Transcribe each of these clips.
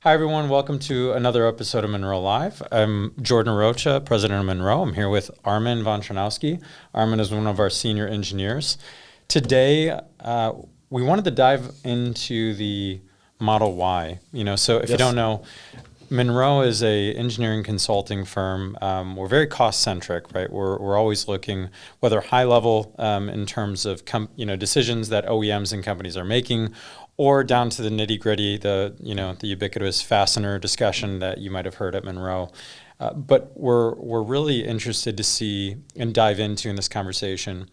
Hi, everyone. Welcome to another episode of Munro Live. I'm Jordan Rocha, president of Munro. I'm here with Armin von Tranowski. Armin is one of our senior engineers. Today, we wanted to dive into the Model Y. So if you don't know, Munro is a engineering consulting firm. We're very cost-centric, right? We're always looking, whether high level in terms of decisions that OEMs and companies are making, or down to the nitty-gritty, the ubiquitous fastener discussion that you might have heard at Munro. But we're really interested to see and dive into in this conversation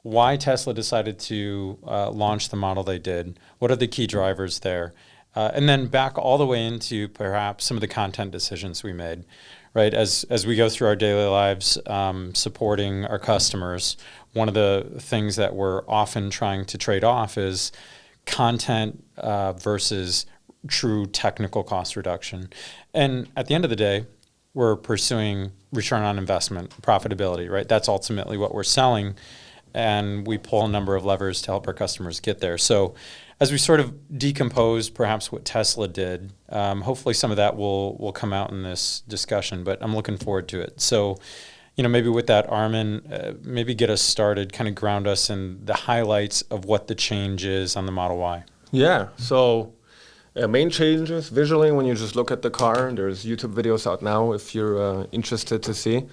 why Tesla decided to launch the model they did. What are the key drivers there? And then back all the way into perhaps some of the content decisions we made, right? As we go through our daily lives supporting our customers, one of the things that we're often trying to trade off is content versus true technical cost reduction. And at the end of the day, we're pursuing return on investment, profitability, right? That's ultimately what we're selling. And we pull a number of levers to help our customers get there. So as we sort of decompose perhaps what Tesla did, hopefully some of that will come out in this discussion, but I'm looking forward to it. So, maybe with that, Armin, maybe get us started, kind of ground us in the highlights of what the change is on the Model Y. Yeah, so main changes visually when you just look at the car, there's YouTube videos out now if you're interested to see.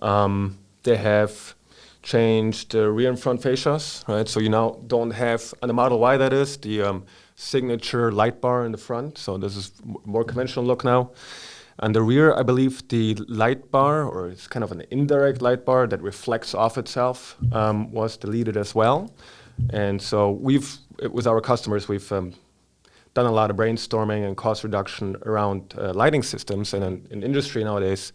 They have changed the rear and front fascias, right? So you now don't have, on the Model Y that is, the signature light bar in the front. So this is more conventional look now. On the rear, I believe the light bar, or it's kind of an indirect light bar that reflects off itself, was deleted as well. And so with our customers, we've done a lot of brainstorming and cost reduction around lighting systems. And in industry nowadays,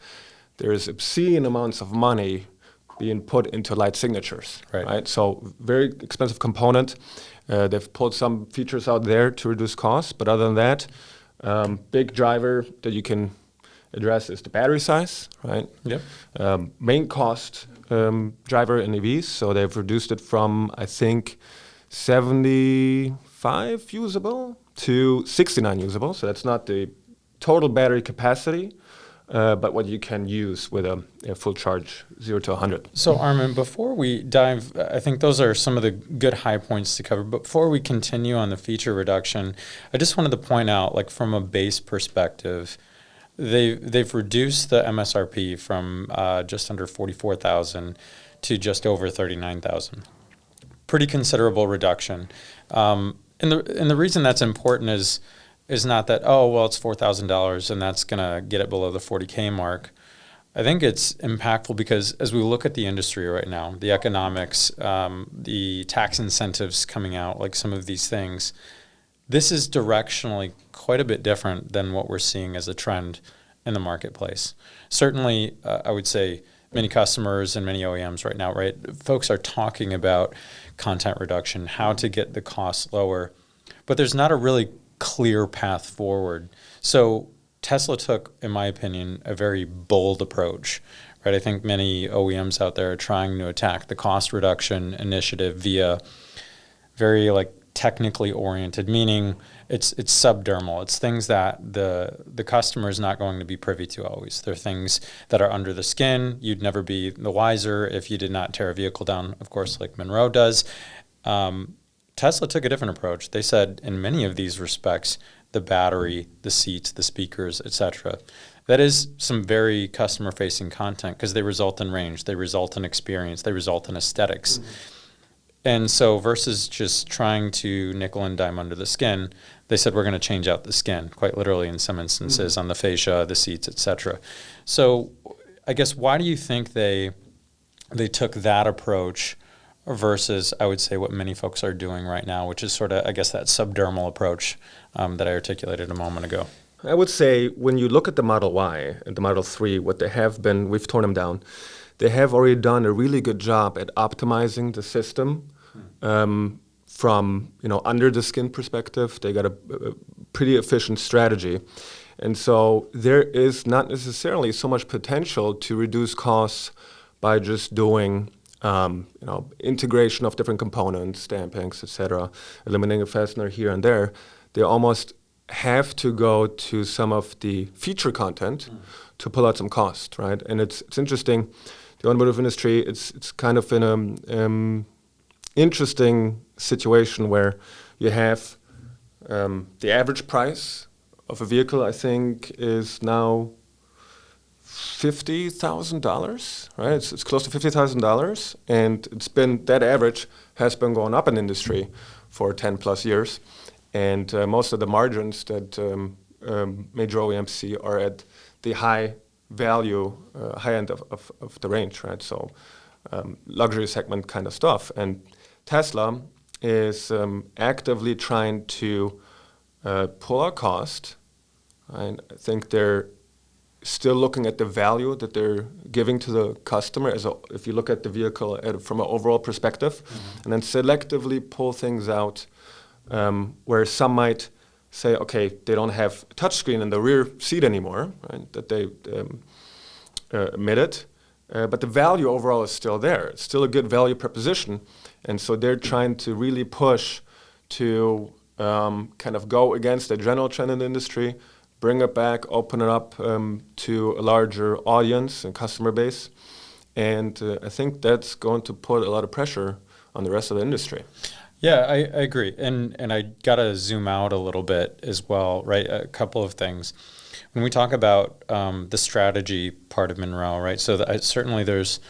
there's obscene amounts of money being put into light signatures, right? So very expensive component. They've pulled some features out there to reduce costs, but other than that, big driver that you can address is the battery size, right? Yep. Main cost driver in EVs, so they've reduced it from, I think, 75 usable to 69 usable, so that's not the total battery capacity, but what you can use with a full charge, 0 to 100. So Armin, before we dive, I think those are some of the good high points to cover. But before we continue on the feature reduction, I just wanted to point out, like from a base perspective, they've reduced the MSRP from just under 44,000 to just over 39,000. Pretty considerable reduction. And the reason that's important is not that, it's $4,000 and that's going to get it below the 40K mark. I think it's impactful because as we look at the industry right now, the economics, the tax incentives coming out, like some of these things, this is directionally quite a bit different than what we're seeing as a trend in the marketplace. Certainly, I would say many customers and many OEMs right now, right, folks are talking about content reduction, how to get the costs lower, but there's not a really clear path forward. So Tesla took, in my opinion, a very bold approach, right? I think many OEMs out there are trying to attack the cost reduction initiative via very technically oriented, meaning it's subdermal. It's things that the customer is not going to be privy to always. They're things that are under the skin. You'd never be the wiser if you did not tear a vehicle down, of course, like Munro does. Tesla took a different approach. They said in many of these respects, the battery, the seats, the speakers, etc., that is some very customer-facing content because they result in range, they result in experience, they result in aesthetics. Mm-hmm. And so versus just trying to nickel and dime under the skin, they said we're going to change out the skin, quite literally in some instances, on the fascia, the seats, etc. So I guess why do you think they took that approach versus, I would say, what many folks are doing right now, which is sort of, I guess, that subdermal approach that I articulated a moment ago? I would say when you look at the Model Y and the Model 3, what they have been, we've torn them down. They have already done a really good job at optimizing the system from under the skin perspective. They got a pretty efficient strategy. And so there is not necessarily so much potential to reduce costs by just doing integration of different components, stampings, etc., eliminating a fastener here and there. They almost have to go to some of the feature content to pull out some cost, right? And it's interesting. The automotive industry, it's kind of in a interesting situation where you have the average price of a vehicle, I think, is now $50,000, right? It's close to $50,000, and it's been that average has been going up in the industry for 10 plus years, and most of the margins that major OEMs see are at the high value, high end of the range, right? So luxury segment kind of stuff, and Tesla is actively trying to pull out cost. And I think they're still looking at the value that they're giving to the customer if you look at the vehicle from an overall perspective, and then selectively pull things out where some might say, okay, they don't have a touchscreen in the rear seat anymore, right, that they omitted, but the value overall is still there. It's still a good value proposition, and so they're trying to really push to kind of go against the general trend in the industry, bring it back, open it up to a larger audience and customer base. And I think that's going to put a lot of pressure on the rest of the industry. Yeah, I agree. And I got to zoom out a little bit as well, right? A couple of things. When we talk about the strategy part of Munro, right? So certainly there's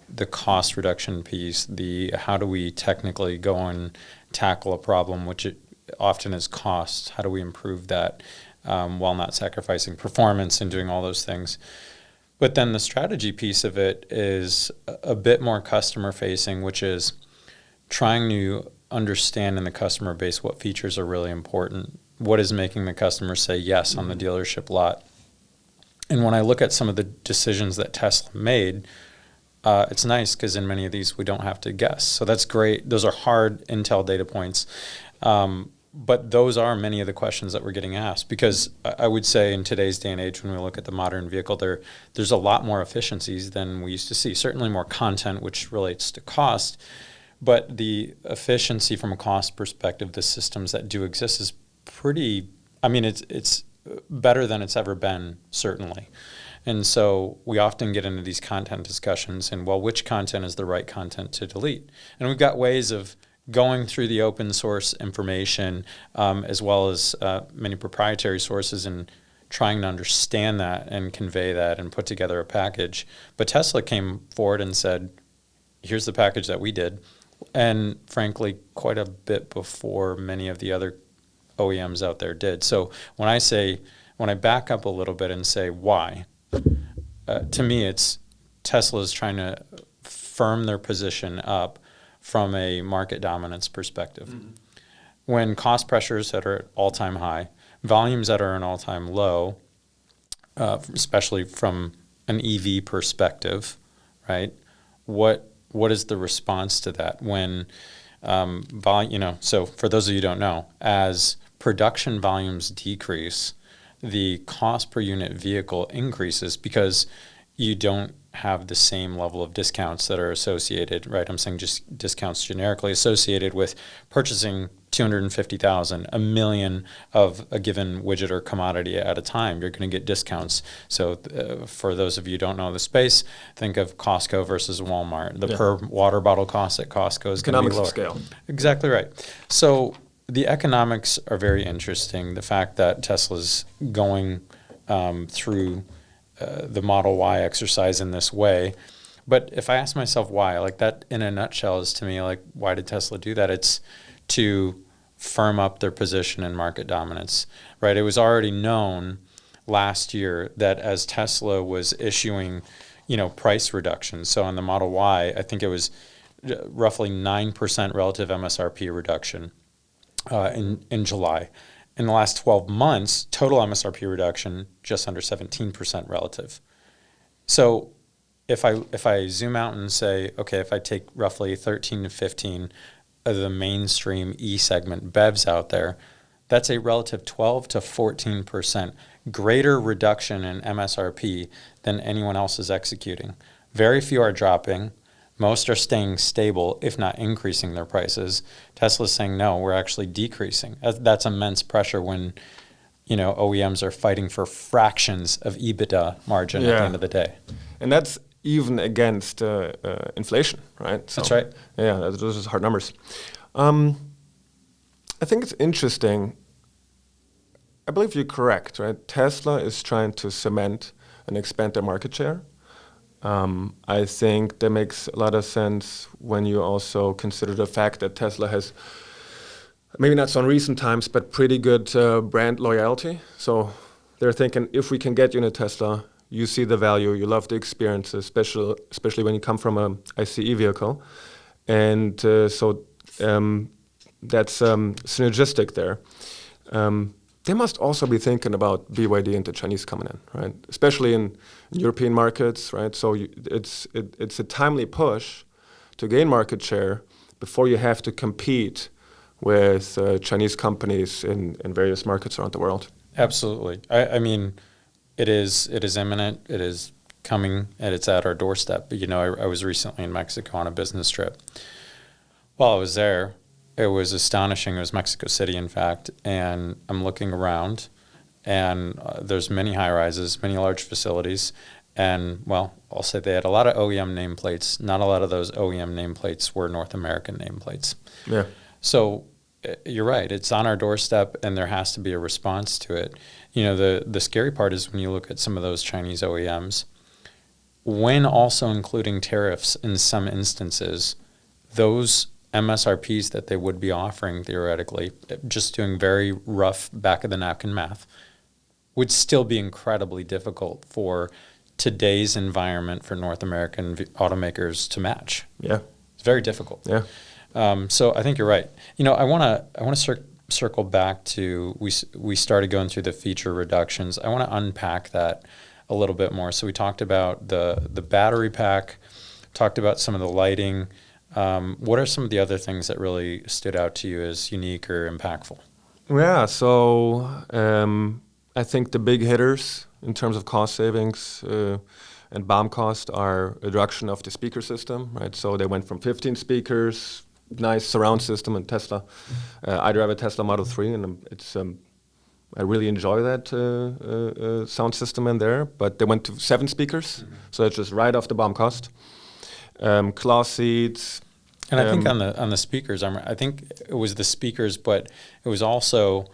the cost reduction piece, the how do we technically go and tackle a problem, which it often is cost. How do we improve that while not sacrificing performance and doing all those things? But then the strategy piece of it is a bit more customer facing, which is trying to understand in the customer base what features are really important. What is making the customer say yes on the dealership lot? And when I look at some of the decisions that Tesla made, it's nice because in many of these we don't have to guess. So that's great. Those are hard intel data points. But those are many of the questions that we're getting asked, because I would say in today's day and age, when we look at the modern vehicle, there's a lot more efficiencies than we used to see. Certainly more content, which relates to cost, but the efficiency from a cost perspective, the systems that do exist is pretty, I mean, it's better than it's ever been, certainly. And so we often get into these content discussions and, well, which content is the right content to delete? And we've got ways of going through the open source information as well as many proprietary sources and trying to understand that and convey that and put together a package. But Tesla came forward and said, here's the package that we did. And frankly, quite a bit before many of the other OEMs out there did. So when I back up a little bit and say why, to me it's Tesla's trying to firm their position up from a market dominance perspective. Mm-hmm. When cost pressures that are at all-time high, volumes that are an all-time low, especially from an EV perspective, right? What is the response to that when so for those of you who don't know, as production volumes decrease, the cost per unit vehicle increases because you don't have the same level of discounts that are associated, right? I'm saying just discounts generically associated with purchasing 250,000, a million of a given widget or commodity at a time. You're going to get discounts. So for those of you who don't know the space, think of Costco versus Walmart. The per water bottle cost at Costco is going to be lower. Economics of scale. Exactly right. So the economics are very interesting. The fact that Tesla's going through the Model Y exercise in this way. But if I ask myself why, like that in a nutshell is to me like, why did Tesla do that? It's to firm up their position in market dominance, right? It was already known last year that as Tesla was issuing, price reductions. So on the Model Y, I think it was roughly 9% relative MSRP reduction in July. In the last 12 months, total MSRP reduction just under 17% relative. So if I zoom out and say, okay, if I take roughly 13 to 15 of the mainstream E-segment BEVs out there, that's a relative 12 to 14% greater reduction in MSRP than anyone else is executing. Very few are dropping. Most are staying stable, if not increasing their prices. Tesla's saying, no, we're actually decreasing. That's immense pressure when OEMs are fighting for fractions of EBITDA margin at the end of the day. And that's even against inflation, right? So, that's right. Yeah, those are hard numbers. I think it's interesting. I believe you're correct, right? Tesla is trying to cement and expand their market share. I think that makes a lot of sense when you also consider the fact that Tesla has, maybe not so in recent times, but pretty good brand loyalty. So they're thinking, if we can get you in a Tesla, you see the value, you love the experience, especially when you come from a ICE vehicle. And so that's synergistic there. They must also be thinking about BYD and the Chinese coming in, right? Especially in European markets, right? So it's a timely push to gain market share before you have to compete with Chinese companies in various markets around the world. Absolutely. I mean, it is imminent. It is coming, and it's at our doorstep. But, I was recently in Mexico on a business trip. While I was there, it was astonishing. It was Mexico City, in fact, and I'm looking around, and there's many high-rises, many large facilities, and, well, I'll say they had a lot of OEM nameplates. Not a lot of those OEM nameplates were North American nameplates. Yeah. So you're right. It's on our doorstep, and there has to be a response to it. The scary part is when you look at some of those Chinese OEMs, when also including tariffs in some instances, those MSRPs that they would be offering theoretically, just doing very rough back-of-the-napkin math, would still be incredibly difficult for today's environment for North American automakers to match. Yeah. It's very difficult. Yeah. So I think you're right. I want to circle back to we started going through the feature reductions. I want to unpack that a little bit more. So we talked about the battery pack, talked about some of the lighting. What are some of the other things that really stood out to you as unique or impactful? Yeah, so I think the big hitters in terms of cost savings and BOM cost are a reduction of the speaker system, right? So they went from 15 speakers, nice surround system in Tesla. I drive a Tesla Model 3, and it's I really enjoy that sound system in there. But they went to 7 speakers, so it's just right off the BOM cost. Cloth seats. And I think on the speakers, I think it was the speakers, but it was also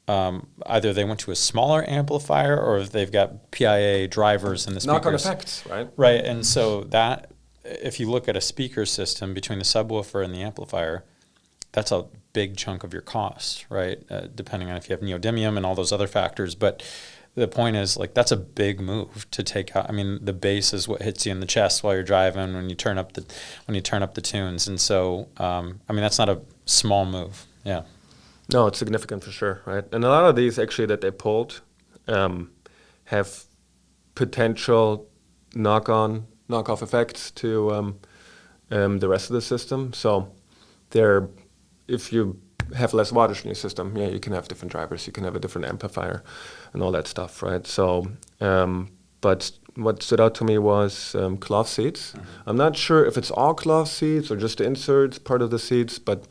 either they went to a smaller amplifier or they've got PIA drivers in the speakers. Knock-on effects, right? Right, and so that, if you look at a speaker system between the subwoofer and the amplifier, that's a big chunk of your cost, right? Depending on if you have neodymium and all those other factors. But the point is, that's a big move to take out. I mean, the bass is what hits you in the chest while you're driving when you turn up the tunes, and so that's not a small move. Yeah. No, it's significant for sure, right? And a lot of these actually that they pulled have potential knock-off effects to the rest of the system. So if you have less wattage in your system, you can have different drivers, you can have a different amplifier and all that stuff, right? So, but what stood out to me was cloth seats. Mm-hmm. I'm not sure if it's all cloth seats or just the inserts, part of the seats, but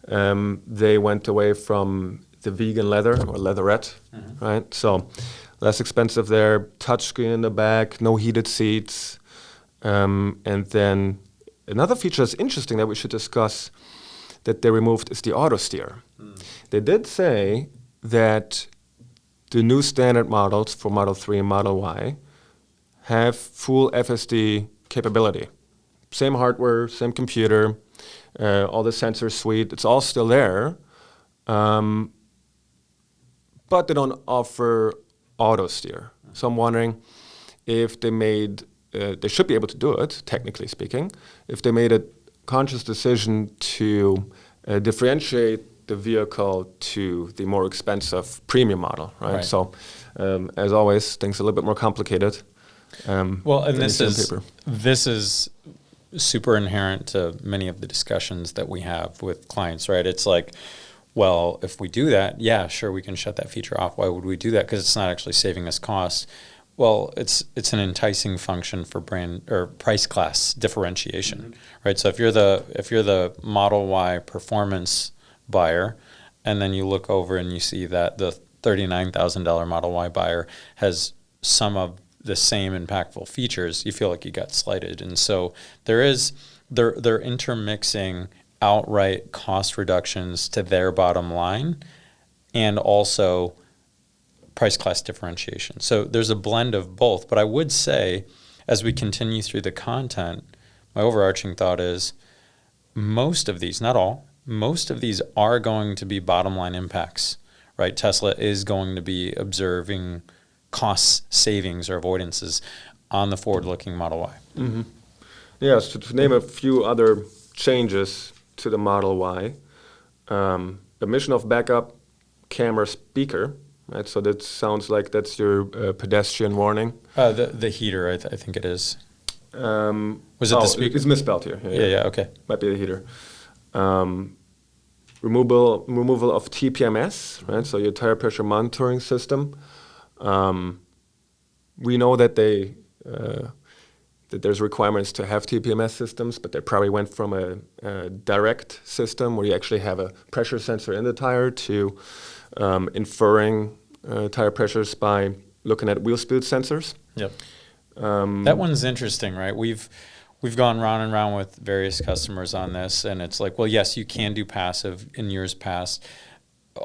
they went away from the vegan leather or leatherette, right? So less expensive there, touchscreen in the back, no heated seats. And then another feature that's interesting that we should discuss that they removed is the auto steer. They did say that the new standard models for Model 3 and Model Y have full FSD capability. Same hardware, same computer, all the sensor suite, it's all still there. But they don't offer auto steer. So I'm wondering if they should be able to do it, technically speaking, if they made a conscious decision to differentiate the vehicle to the more expensive premium model, right? So, as always, things are a little bit more complicated. And this is super inherent to many of the discussions that we have with clients, right? It's like, well, if we do that, yeah, sure, we can shut that feature off. Why would we do that? Because it's not actually saving us costs. Well, it's an enticing function for brand or price class differentiation, right? So if you're the Model Y performance buyer, and then you look over and you see that the $39,000 Model Y buyer has some of the same impactful features, you feel like you got slighted. And so they're intermixing outright cost reductions to their bottom line and also price class differentiation. So there's a blend of both. But I would say, as we continue through the content, my overarching thought is most of these, not all, most of these are going to be bottom line impacts, right? Tesla is going to be observing cost savings or avoidances on the forward-looking Model Y. Mm-hmm. Yes, to name a few other changes to the Model Y, omission of backup camera speaker, right? So that sounds like that's your pedestrian warning. The heater, I think it is. Was it the speaker? It's misspelled here. Yeah, okay. Might be the heater. Removal of TPMS, right? So your tire pressure monitoring system. We know that that there's requirements to have TPMS systems, but they probably went from a direct system where you actually have a pressure sensor in the tire to inferring tire pressures by looking at wheel speed sensors. Yep. That one's interesting, right? We've gone round and round with various customers on this, and it's like, well, yes, you can do passive. In years past,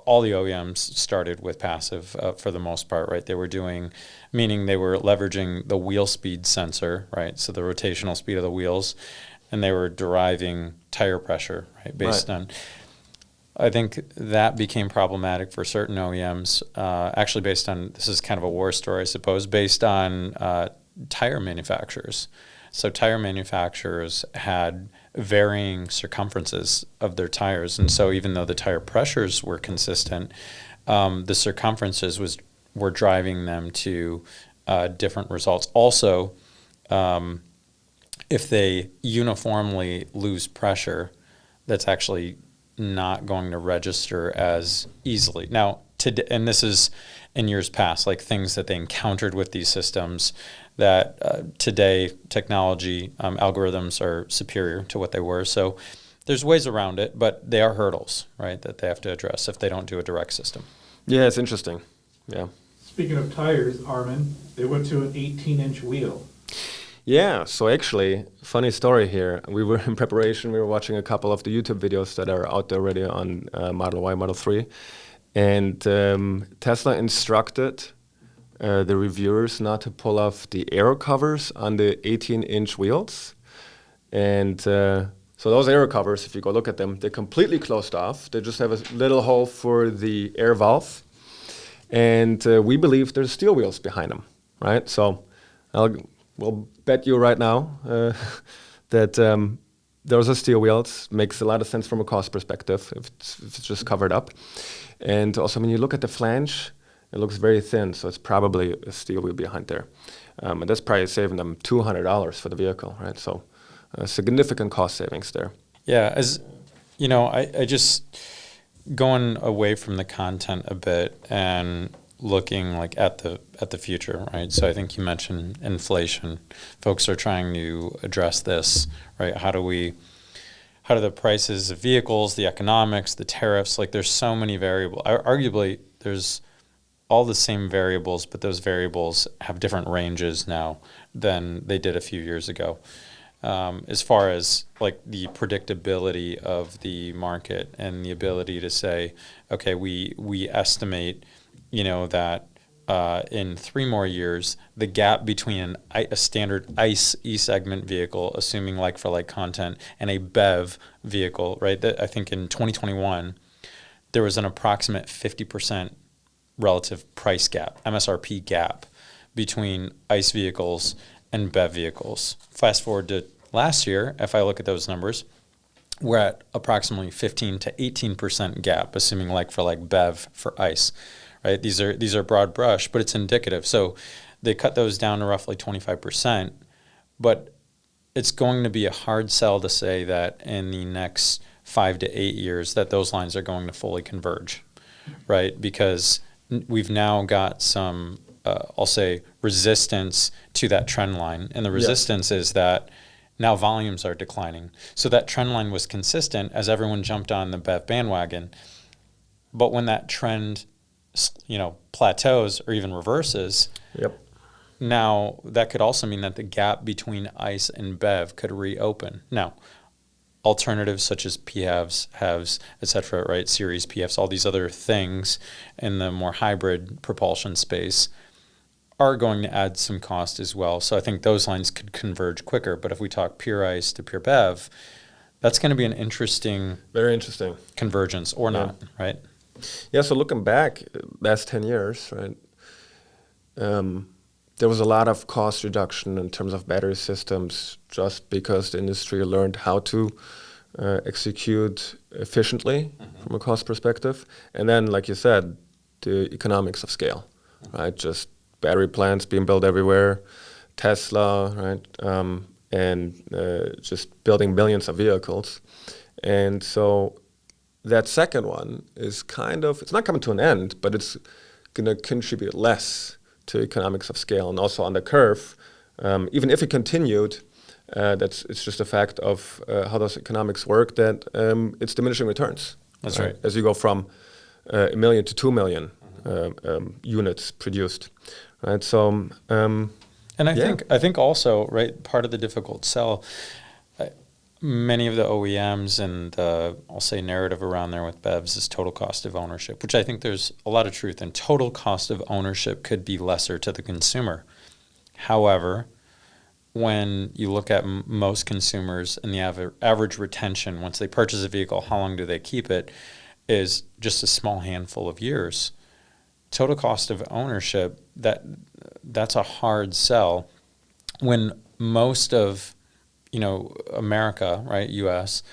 all the OEMs started with passive for the most part, right? They were leveraging the wheel speed sensor, right? So the rotational speed of the wheels, and they were deriving tire pressure, right? Based on, I think that became problematic for certain OEMs, actually based on, this is kind of a war story, I suppose, based on tire manufacturers. So tire manufacturers had varying circumferences of their tires. And so even though the tire pressures were consistent, the circumferences were driving them to different results. Also, if they uniformly lose pressure, that's actually not going to register as easily. Now, and this is in years past, like things that they encountered with these systems that today technology algorithms are superior to what they were. So there's ways around it, but they are hurdles, right, that they have to address if they don't do a direct system. Yeah, it's interesting. Yeah. Speaking of tires, Armin, they went to an 18-inch wheel. Yeah, so actually, funny story here. We were in preparation, we were watching a couple of the YouTube videos that are out there already on Model Y, Model 3. And Tesla instructed the reviewers not to pull off the aero covers on the 18-inch wheels. And so those aero covers, if you go look at them, they're completely closed off. They just have a little hole for the air valve. And we believe there's steel wheels behind them, right? So we'll bet you right now that those are steel wheels. Makes a lot of sense from a cost perspective if it's just covered up. And also when you look at the flange, it looks very thin, so it's probably a steel wheel behind there. And that's probably saving them $200 for the vehicle, right? So significant cost savings there. Yeah, as you know, I just going away from the content a bit and looking like at the future, right? So I think you mentioned inflation. Folks are trying to address this, right? How do the prices of vehicles, the economics, the tariffs, like there's so many variables. Arguably, there's all the same variables, but those variables have different ranges now than they did a few years ago. As far as like the predictability of the market and the ability to say, okay, we estimate, that in 3 more years, the gap between a standard ICE E-segment vehicle, assuming like-for-like content, and a BEV vehicle, right? That I think in 2021, there was an approximate 50% relative price gap, MSRP gap, between ICE vehicles and BEV vehicles. Fast forward to last year, if I look at those numbers, we're at approximately 15 to 18% gap, assuming like-for-like BEV for ICE. Right? These are broad brush, but it's indicative. So they cut those down to roughly 25%, but it's going to be a hard sell to say that in the next 5 to 8 years that those lines are going to fully converge, right? Because we've now got some, I'll say, resistance to that trend line, and the resistance is that now volumes are declining. So that trend line was consistent as everyone jumped on the BEV bandwagon, but when that trend plateaus or even reverses, Yep. now that could also mean that the gap between ICE and BEV could reopen. Now, alternatives such as PHEVs, HEVs, et cetera, right, series PFs, all these other things in the more hybrid propulsion space are going to add some cost as well. So I think those lines could converge quicker. But if we talk pure ICE to pure BEV, that's going to be an interesting Very interesting. convergence or not, right? Yeah, so looking back, last 10 years, right, there was a lot of cost reduction in terms of battery systems just because the industry learned how to execute efficiently from a cost perspective. And then, like you said, the economics of scale, right? Just battery plants being built everywhere, Tesla, right? And just building millions of vehicles. And so that second one is it's not coming to an end, but it's going to contribute less to economics of scale. And also on the curve, even if it continued, it's just a fact of how those economics work, that it's diminishing returns. That's right. As you go from 1 million to 2 million units produced, right? So, and I think also, right, part of the difficult sell, many of the OEMs and I'll say narrative around there with BEVs is total cost of ownership, which I think there's a lot of truth in. Total cost of ownership could be lesser to the consumer. However, when you look at most consumers and the average retention, once they purchase a vehicle, how long do they keep it, is just a small handful of years. Total cost of ownership, that's a hard sell when most of America, right, U.S.,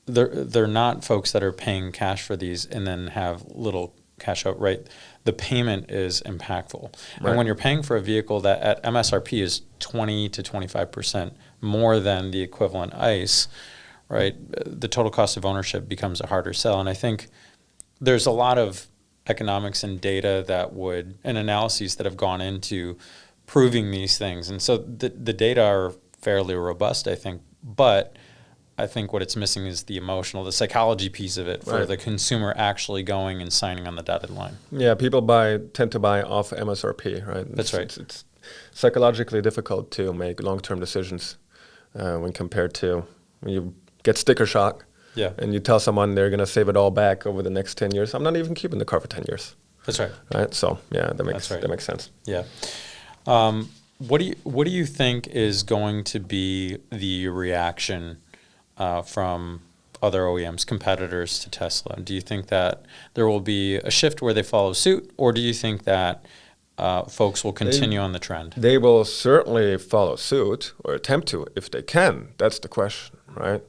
they're not folks that are paying cash for these and then have little cash out, right? The payment is impactful. Right. And when you're paying for a vehicle that at MSRP is 20 to 25% more than the equivalent ICE, right, the total cost of ownership becomes a harder sell. And I think there's a lot of economics and data and analyses that have gone into proving these things. And so the data are fairly robust, I think, but I think what it's missing is the psychology piece of it for Right. the consumer actually going and signing on the dotted line. Yeah, people tend to buy off MSRP, right? That's right. It's psychologically difficult to make long-term decisions when compared to when you get sticker shock. Yeah. And you tell someone they're going to save it all back over the next 10 years. I'm not even keeping the car for 10 years. That's right. Right? So, yeah, that makes sense. Yeah. What do you think is going to be the reaction from other OEMs, competitors to Tesla? Do you think that there will be a shift where they follow suit, or do you think that folks will continue on the trend? They will certainly follow suit or attempt to if they can. That's the question, right?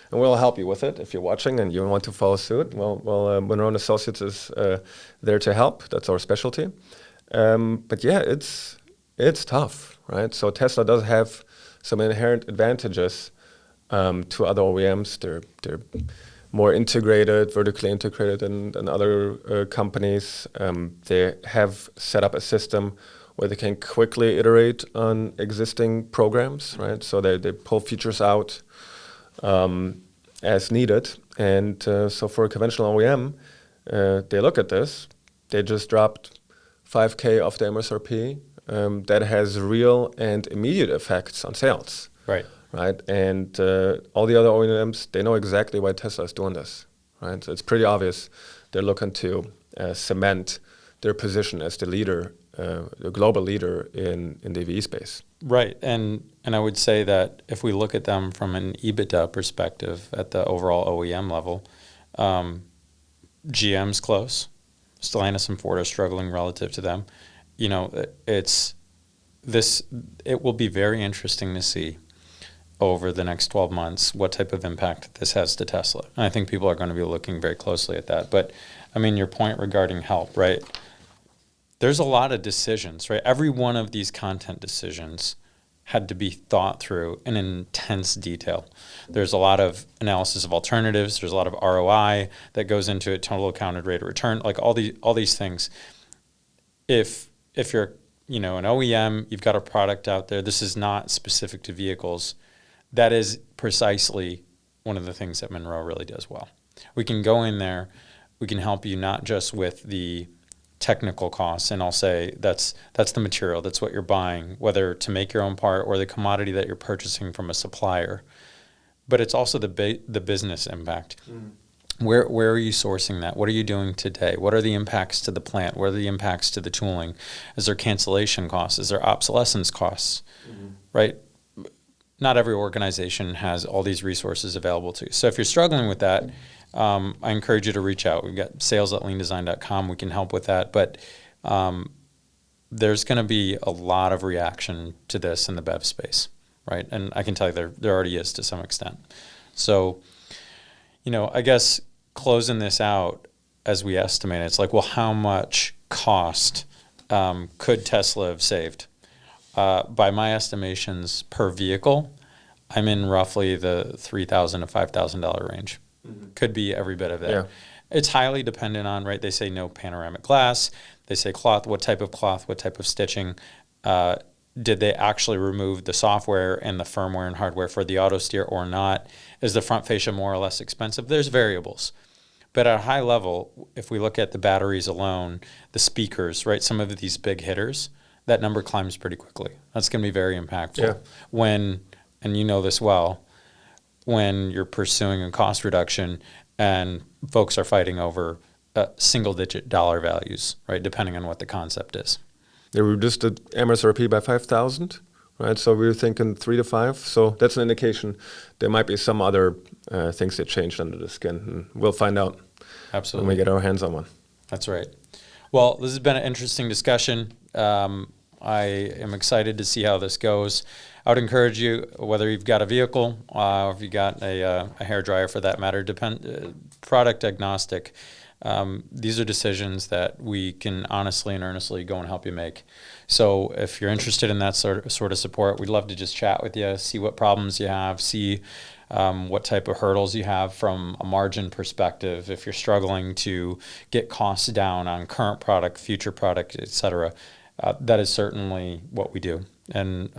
And we'll help you with it if you're watching and you want to follow suit. Well, Munro Associates is there to help. That's our specialty. But yeah, it's tough, right? So Tesla does have some inherent advantages to other OEMs. They're more integrated, vertically integrated than other companies. They have set up a system where they can quickly iterate on existing programs, right? So they pull features out as needed. And so for a conventional OEM, they look at this. They just dropped $5K off the MSRP. That has real and immediate effects on sales. Right. Right. And all the other OEMs, they know exactly why Tesla is doing this. Right. So it's pretty obvious they're looking to cement their position as the leader, the global leader in the EV space. Right. And I would say that if we look at them from an EBITDA perspective at the overall OEM level, GM's close. Stellantis and Ford are struggling relative to them. It will be very interesting to see over the next 12 months what type of impact this has to Tesla. And I think people are going to be looking very closely at that. But, I mean, your point regarding help, right? There's a lot of decisions, right? Every one of these content decisions had to be thought through in intense detail. There's a lot of analysis of alternatives. There's a lot of ROI that goes into it, total accounted rate of return, like all these things. If you're an OEM, you've got a product out there, this is not specific to vehicles, that is precisely one of the things that Munro really does well. We can go in there, we can help you not just with the technical costs, and I'll say that's the material, that's what you're buying, whether to make your own part or the commodity that you're purchasing from a supplier. But it's also the business impact. Where are you sourcing that? What are you doing today? What are the impacts to the plant? What are the impacts to the tooling? Is there cancellation costs? Is there obsolescence costs? Right? Not every organization has all these resources available to you. So if you're struggling with that, I encourage you to reach out. We've got sales@leandesign.com. We can help with that. But there's going to be a lot of reaction to this in the BEV space, right? And I can tell you there already is to some extent. So, I guess closing this out as we estimate, it's like, well, how much cost could Tesla have saved? By my estimations per vehicle, I'm in roughly the $3,000 to $5,000 range. Could be every bit of it. Yeah. It's highly dependent on, right? They say no panoramic glass. They say cloth, what type of stitching. Did they actually remove the software and the firmware and hardware for the auto steer or not? Is the front fascia more or less expensive? There's variables. But at a high level, if we look at the batteries alone, the speakers, right, some of these big hitters, that number climbs pretty quickly. That's going to be very impactful. Yeah. When, and you know this well, when you're pursuing a cost reduction and folks are fighting over single-digit dollar values, right, depending on what the concept is. They reduced the MSRP by 5,000, right? So we were thinking 3 to 5. So that's an indication there might be some other things that changed under the skin. And we'll find out Absolutely. when we get our hands on one. That's right. Well, this has been an interesting discussion. I am excited to see how this goes. I would encourage you, whether you've got a vehicle or if you've got a hairdryer for that matter, product agnostic. These are decisions that we can honestly and earnestly go and help you make. So if you're interested in that sort of support, we'd love to just chat with you, see what problems you have, see what type of hurdles you have from a margin perspective. If you're struggling to get costs down on current product, future product, et cetera, that is certainly what we do. And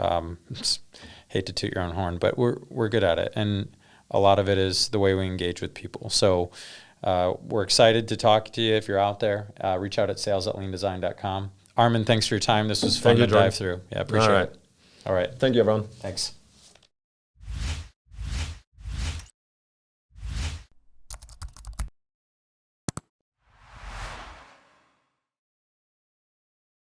hate to toot your own horn, but we're good at it. And a lot of it is the way we engage with people. So we're excited to talk to you. If you're out there, reach out at sales@leandesign.com. Armin, thanks for your time. This was fun to dive through. Yeah, appreciate it. All right. Thank you, everyone. Thanks.